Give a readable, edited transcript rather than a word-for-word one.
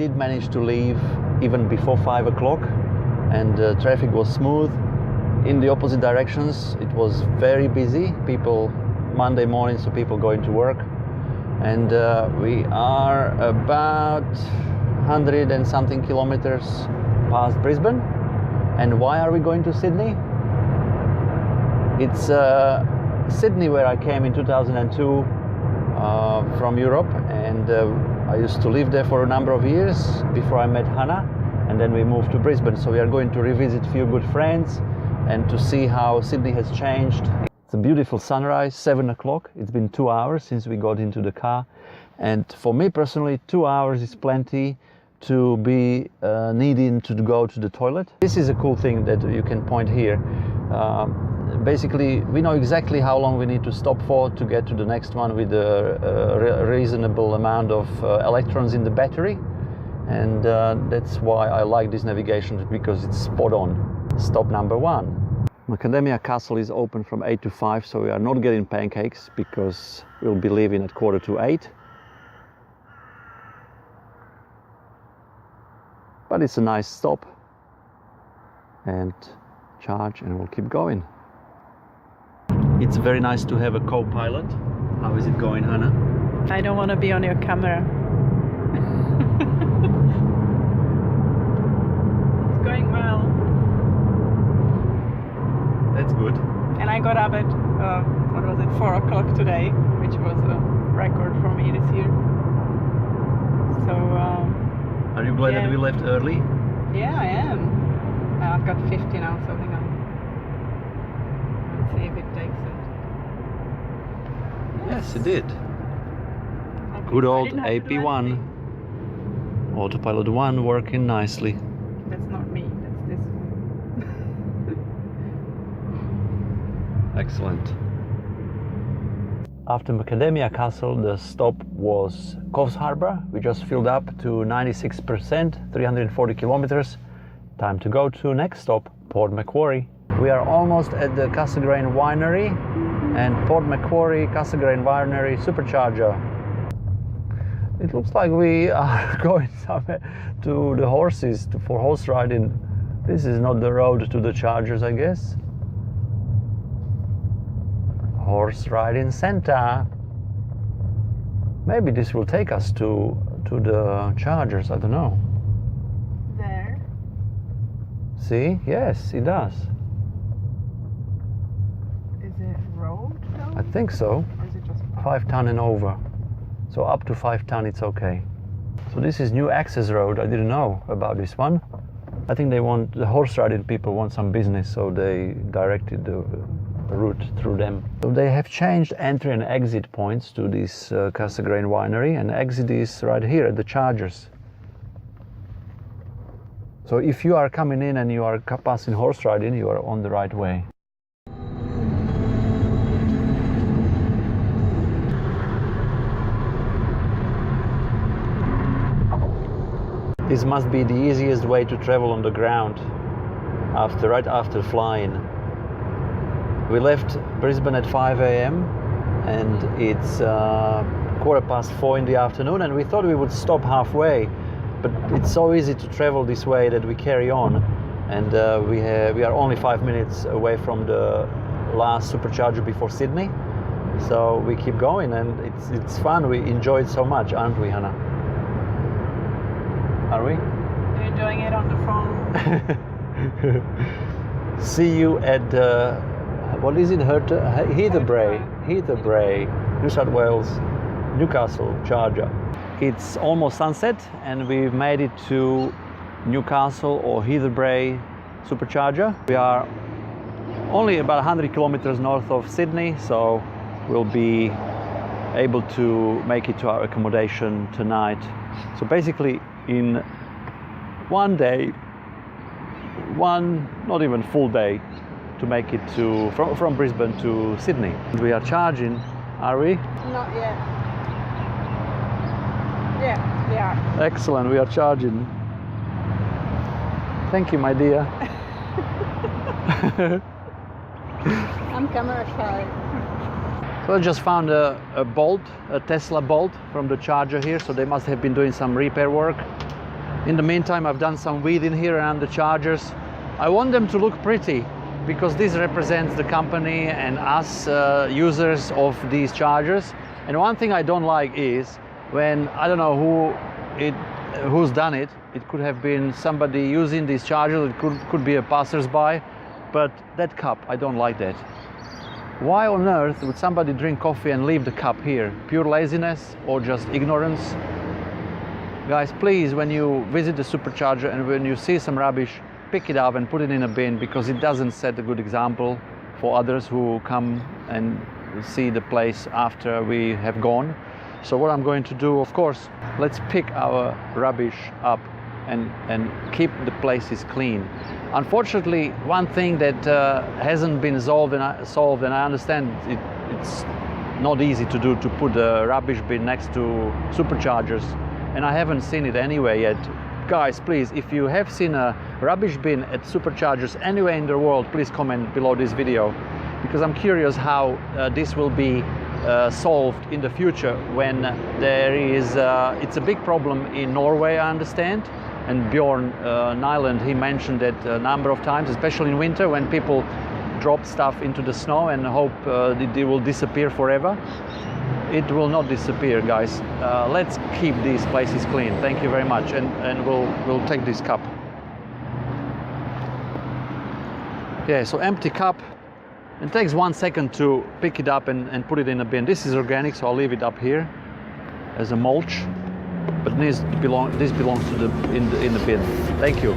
did manage to leave even before 5 o'clock, and traffic was smooth. In the opposite directions, it was very busy. Monday morning, so people going to work. And we are about 100 and something kilometers past Brisbane. And why are we going to Sydney? It's Sydney, where I came in 2002 from Europe, and I used to live there for a number of years before I met Hannah, and then we moved to Brisbane. So we are going to revisit a few good friends and to see how Sydney has changed. It's a beautiful sunrise, 7 o'clock. It's been 2 hours since we got into the car, and for me personally 2 hours is plenty to be needing to go to the toilet. This is a cool thing that you can point here. Basically, we know exactly how long we need to stop for to get to the next one with a reasonable amount of electrons in the battery, and that's why I like this navigation, because it's spot on. Stop number 1. Macadamia Castle is open from 8 to 5, so we are not getting pancakes because we'll be leaving at 7:45. But it's a nice stop, and charge, and we'll keep going. It's very nice to have a co-pilot. How is it going, Hannah? I don't want to be on your camera. It's going well. That's good. And I got up at, 4 o'clock today, which was a record for me this year. So, are you glad that we left early? Yeah, I am. I've got 50 now, so hang on. Let's see if it takes it. Yes, it did. Good old AP1. Autopilot 1 working nicely. That's not me, that's this one. Excellent. After Macadamia Castle, the stop was Coffs Harbour. We just filled up to 96%, 340 kilometers. Time to go to next stop, Port Macquarie. We are almost at the Cassegrain Winery and Port Macquarie Cassegrain Winery Supercharger. It looks like we are going somewhere to the horses, for horse riding. This is not the road to the Chargers, I guess. Horse riding center. Maybe this will take us to the Chargers, I don't know. There? See? Yes, it does. Is it road though? I think so. Or is it just 5 ton and over. So up to 5 ton it's okay. So this is new access road. I didn't know about this one. I think the horse riding people want some business, so they directed the route through them. So they have changed entry and exit points to this Cassegrain Winery, and exit is right here at the Chargers. So if you are coming in and you are passing horse riding, you are on the right way. This must be the easiest way to travel on the ground right after flying. We left Brisbane at 5 a.m. and it's 4:15 in the afternoon, and we thought we would stop halfway, but it's so easy to travel this way that we carry on, and we are only 5 minutes away from the last supercharger before Sydney, so we keep going, and it's fun. We enjoy it so much, aren't we, Hannah? Are we? You're enjoying it on the phone. See you at what is it? Heatherbray, New South Wales, Newcastle Charger. It's almost sunset, and we've made it to Newcastle or Heatherbray Supercharger. We are only about 100 kilometers north of Sydney, so we'll be able to make it to our accommodation tonight. So basically, in one day, not even full day, to make it from Brisbane to Sydney. We are charging, are we? Not yet. Yeah, we are. Excellent, we are charging. Thank you, my dear. I'm camera shy. So I just found a bolt, a Tesla bolt from the charger here, so they must have been doing some repair work. In the meantime, I've done some weeding here around the chargers. I want them to look pretty because this represents the company and us users of these chargers. And one thing I don't like is when, I don't know who's done it. It could have been somebody using these chargers, it could be a passersby, but that cup, I don't like that. Why on earth would somebody drink coffee and leave the cup here? Pure laziness or just ignorance? Guys, please, when you visit the supercharger and when you see some rubbish, pick it up and put it in a bin, because it doesn't set a good example for others who come and see the place after we have gone. So what I'm going to do, of course, let's pick our rubbish up and keep the places clean. Unfortunately, one thing that hasn't been solved, and I understand it's not easy to do, to put a rubbish bin next to superchargers, and I haven't seen it anywhere yet. Guys, please, if you have seen a rubbish bin at superchargers anywhere in the world, please comment below this video, because I'm curious how this will be solved in the future when there is, it's a big problem in Norway, I understand, and Bjorn Nyland, he mentioned it a number of times, especially in winter when people drop stuff into the snow and hope it will disappear forever. It will not disappear, guys. Let's keep these places clean. Thank you very much, and we'll take this cup. Yeah, so empty cup. It takes 1 second to pick it up and put it in a bin. This is organic, so I'll leave it up here as a mulch. But this belongs to in the bin. Thank you.